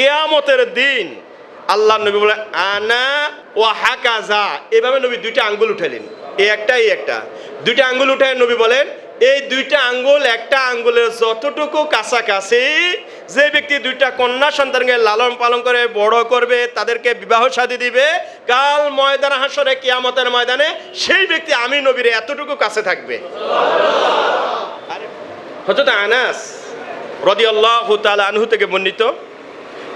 কিয়ামতের দিন আল্লাহ নবী বলে আনা ও হাকাজা, এভাবে নবী দুইটা আঙ্গুল উঠালেন, এই একটা দুইটা আঙ্গুল উঠায় নবী বলেন এই দুইটা আঙ্গুল একটা আঙ্গুলের যতটুকু কাছাকাছি যে ব্যক্তি দুইটা কন্যা সন্তানকে লালন পালন করে বড় করবে, তাদেরকে বিবাহ শাদী দিবে, কাল ময়দান হাসরে কিয়ামতের ময়দানে সেই ব্যক্তি আমি নবীর এতটুকু কাছে থাকবে। হযরত আনাস রাদিয়াল্লাহু তাআলা আনহু থেকে বর্ণিত,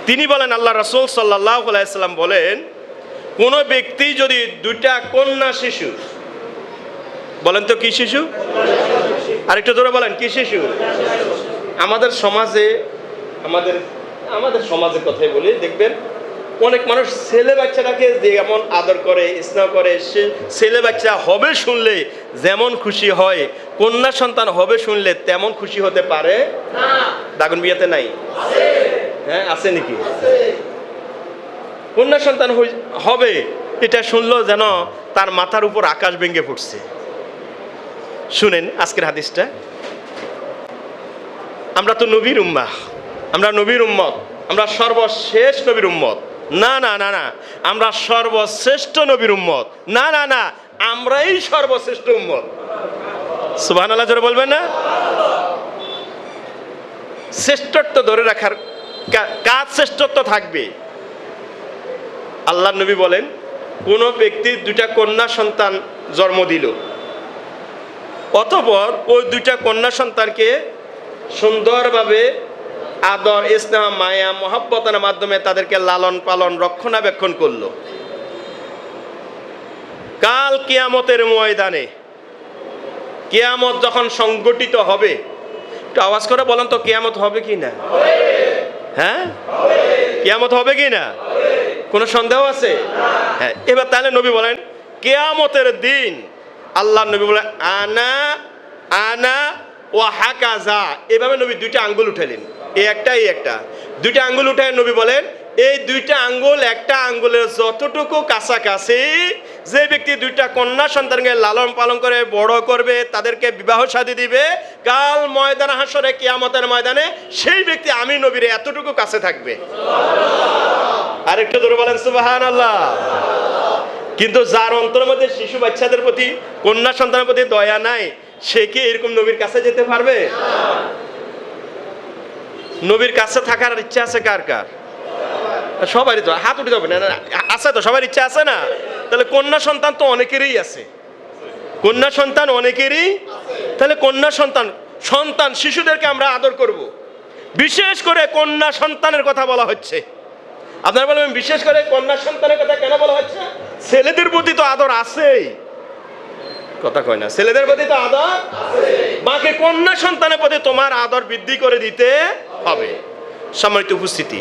তিনি বলেন আল্লাহ রাসূল সাল্লাল্লাহু আলাইহি সাল্লাম বলেন, কোন ব্যক্তি যদি দুইটা কন্যা শিশু, বলেন তো কি শিশু, আরেকটু জোরে বলেন কি শিশু, আমাদের সমাজে আমাদের সমাজের কথাই বলি, দেখবেন অনেক মানুষ ছেলে বাচ্চাটাকে যেমন আদর করে স্নেহ করে, সে ছেলে বাচ্চা হবে শুনলে যেমন খুশি হয়, কন্যা সন্তান হবে শুনলে তেমন খুশি হতে পারে না। দাগুন বিয়াতে নাই? হ্যাঁ আছে নাকি? কন্যা সন্তান হবে এটা শুনলো যেন তার মাথার উপর আকাশ ভেঙে পড়ছে। শুনেন আজকের হাদিসটা, আমরা তো নবীর উম্মাহ, আমরা নবীর উম্মত, আমরা সর্বশেষ নবীর উম্মত। না না না না, আমরা সর্বশ্রেষ্ঠ নবীর উম্মত। না না না, আমরাই সর্বশ্রেষ্ঠ উম্মত। সুবহানাল্লাহ জোরে বলবেন না? শ্রেষ্ঠত্ব ধরে রাখার কাজ শ্রেষ্ঠত্ব থাকবে। আল্লাহর নবী বলেন, কোন ব্যক্তি দুইটা কন্যা সন্তান জন্ম দিল, অতঃপর ওই দুইটা কন্যা সন্তানকে সুন্দরভাবে আদর স্নেহ মায়া মহব্বতের মাধ্যমে তাদেরকে লালন পালন রক্ষণাবেক্ষণ করলো, কাল কিয়ামতের ময়দানে কিয়ামত যখন সংগঠিত হবে, একটু আওয়াজ করে বলেন তো কিয়ামত হবে কি না? হ্যাঁ কিয়ামত হবে কি না? কোনো সন্দেহ আছে? হ্যাঁ, এবার তাহলে নবী বলেন কিয়ামতের দিন আল্লাহ নবী বলেন আনা আনা ও হাকাজা, এভাবে নবী দুইটা আঙ্গুল উঠালেন, এই একটা দুইটা আঙ্গুল উঠায় নবী বলেন এই দুইটা আঙ্গুল একটা আঙ্গুলের যতটুকু কাছাকাছি যে ব্যক্তি দুইটা কন্যা সন্তানকে লালন পালন করে বড় করবে, তাদেরকে বিবাহ শাদী দিবে, কাল ময়দান হাসরে কিয়ামতের ময়দানে সেই ব্যক্তি আমি নবীর এতটুকু কাছে থাকবে। আরেকটু জোরে বলেন সুবহানাল্লাহ। কিন্তু যার অন্তরের মধ্যে শিশু বাচ্চাদের প্রতি, কন্যা সন্তানের প্রতি দয়া নাই, সে কি এরকম নবীর কাছে যেতে পারবে? নবীর কাছে থাকার ইচ্ছা আছে কার কার? সবারই তো, হাত উঠে যাবে না, আছে তো, সবার ইচ্ছা আছে না? তাহলে কন্যা সন্তান তো অনেকেরই আছে, কন্যা সন্তান অনেকেরই। তাহলে কন্যা সন্তান শিশুদেরকে আমরা আদর করব। বিশেষ করে কন্যা সন্তানের কথা বলা হচ্ছে। আপনারা বলবেন বিশেষ করে কন্যা সন্তানের কথা কেন বলা হচ্ছে? ছেলেদের প্রতি তো আদর আছেই, কথা কয় না, ছেলেদের প্রতি তো আদর আছে, বাকি কন্যা সন্তানের প্রতি তোমার আদর বৃদ্ধি করে দিতে হবে। সম্মানিত উপস্থিতি,